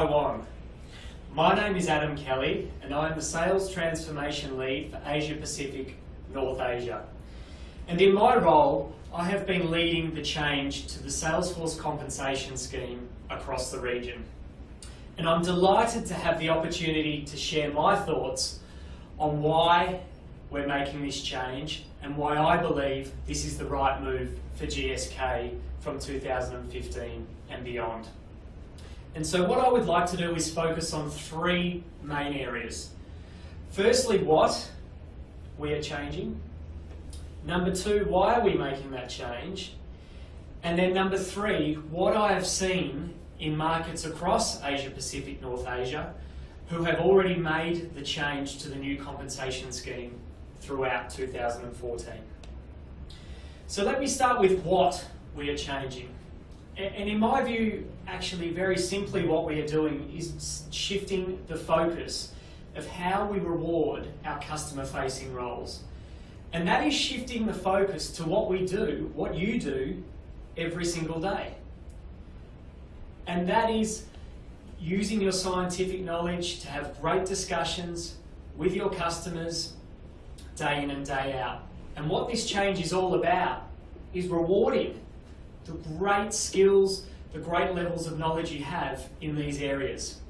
Taiwan. My name is Adam Kelly and I am the Sales Transformation Lead for Asia Pacific North Asia. And in my role, I have been leading the change to the Salesforce compensation scheme across the region. And I'm delighted to have the opportunity to share my thoughts on why we're making this change and why I believe this is the right move for GSK from 2015 and beyond. And so what I would like to do is focus on three main areas. Firstly, what we are changing. Number two, why are we making that change? And then number three, what I have seen in markets across Asia Pacific, North Asia, who have already made the change to the new compensation scheme throughout 2014. So let me start with what we are changing. And in my view, actually very simply what we are doing is shifting the focus of how we reward our customer-facing roles. And that is shifting the focus to what we do, what you do, every single day. And that is using your scientific knowledge to have great discussions with your customers day in and day out. And what this change is all about is rewarding the great skills, the great levels of knowledge you have in these areas.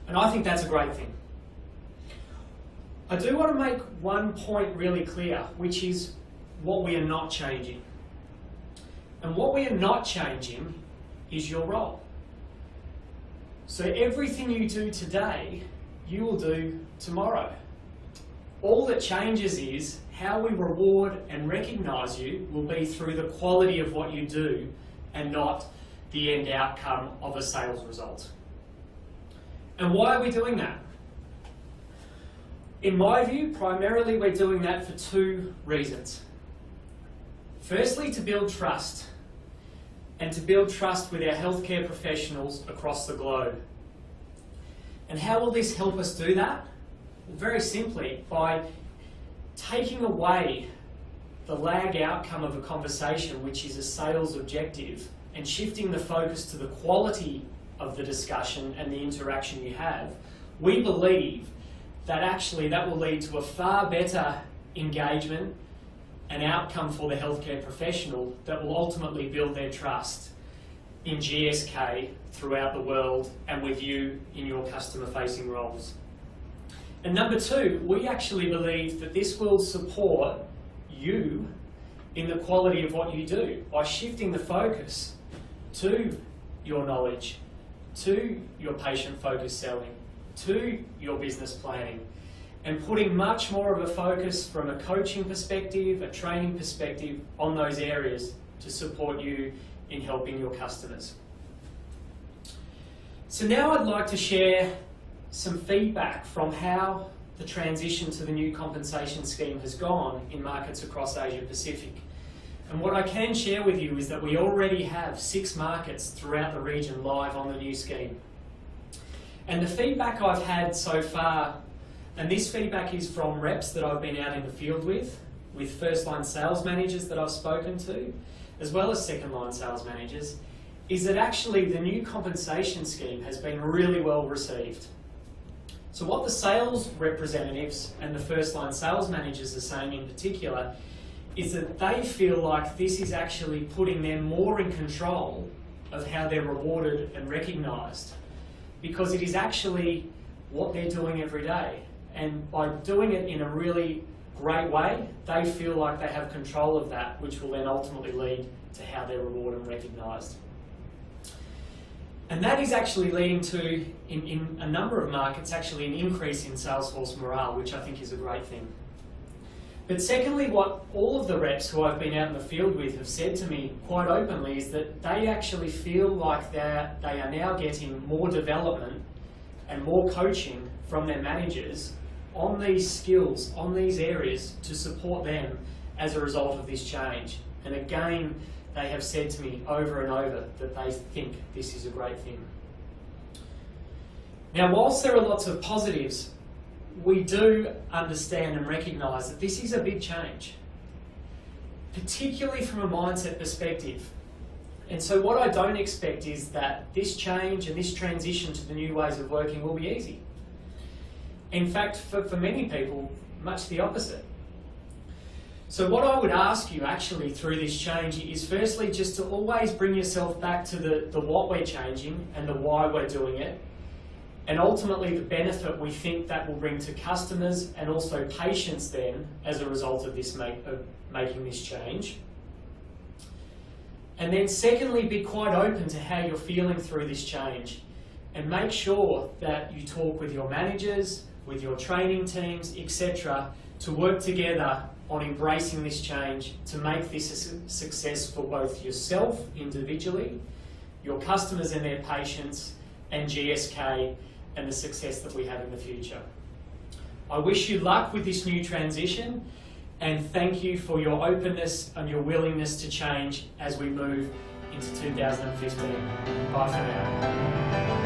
And I think that's a great thing. I do want to make one point really clear, which is what we are not changing. And what we are not changing is your role. So everything you do today, you will do tomorrow. All that changes is how we reward and recognise you will be through the quality of what you do and not the end outcome of a sales result. And why are we doing that? In my view, primarily we're doing that for two reasons. Firstly, to build trust, and to build trust with our healthcare professionals across the globe. And how will this help us do that? Well, very simply, by taking away the lag outcome of a conversation, which is a sales objective, and shifting the focus to the quality of the discussion and the interaction you have, we believe that actually that will lead to a far better engagement and outcome for the healthcare professional that will ultimately build their trust in GSK throughout the world and with you in your customer-facing roles. And number two, we actually believe that this will support you in the quality of what you do by shifting the focus to your knowledge, to your patient-focused selling, to your business planning, and putting much more of a focus from a coaching perspective, a training perspective on those areas to support you in helping your customers. So now I'd like to share some feedback from how the transition to the new compensation scheme has gone in markets across Asia Pacific. And what I can share with you is that we already have 6 markets throughout the region live on the new scheme. And the feedback I've had so far, and this feedback is from reps that I've been out in the field with first-line sales managers that I've spoken to, as well as second-line sales managers, is that actually the new compensation scheme has been really well received. So what the sales representatives and the first-line sales managers are saying in particular is that they feel like this is actually putting them more in control of how they're rewarded and recognised, because it is actually what they're doing every day. And by doing it in a really great way, they feel like they have control of that, which will then ultimately lead to how they're rewarded and recognised. And that is actually leading to, in a number of markets, actually an increase in Salesforce morale, which I think is a great thing. But secondly, what all of the reps who I've been out in the field with have said to me quite openly is that they actually feel like they are now getting more development and more coaching from their managers on these skills, on these areas to support them as a result of this change. And again, they have said to me over and over that they think this is a great thing. Now, whilst there are lots of positives, we do understand and recognise that this is a big change, particularly from a mindset perspective. And so what I don't expect is that this change and this transition to the new ways of working will be easy. In fact, for many people, much the opposite. So what I would ask you actually through this change is firstly just to always bring yourself back to the what we're changing and the why we're doing it, and ultimately the benefit we think that will bring to customers and also patients then as a result of this making this change. And then secondly, be quite open to how you're feeling through this change, and make sure that you talk with your managers, with your training teams, etc., to work together on embracing this change to make this a success for both yourself individually, your customers and their patients, and GSK and the success that we have in the future. I wish you luck with this new transition, and thank you for your openness and your willingness to change as we move into 2015. Bye for now.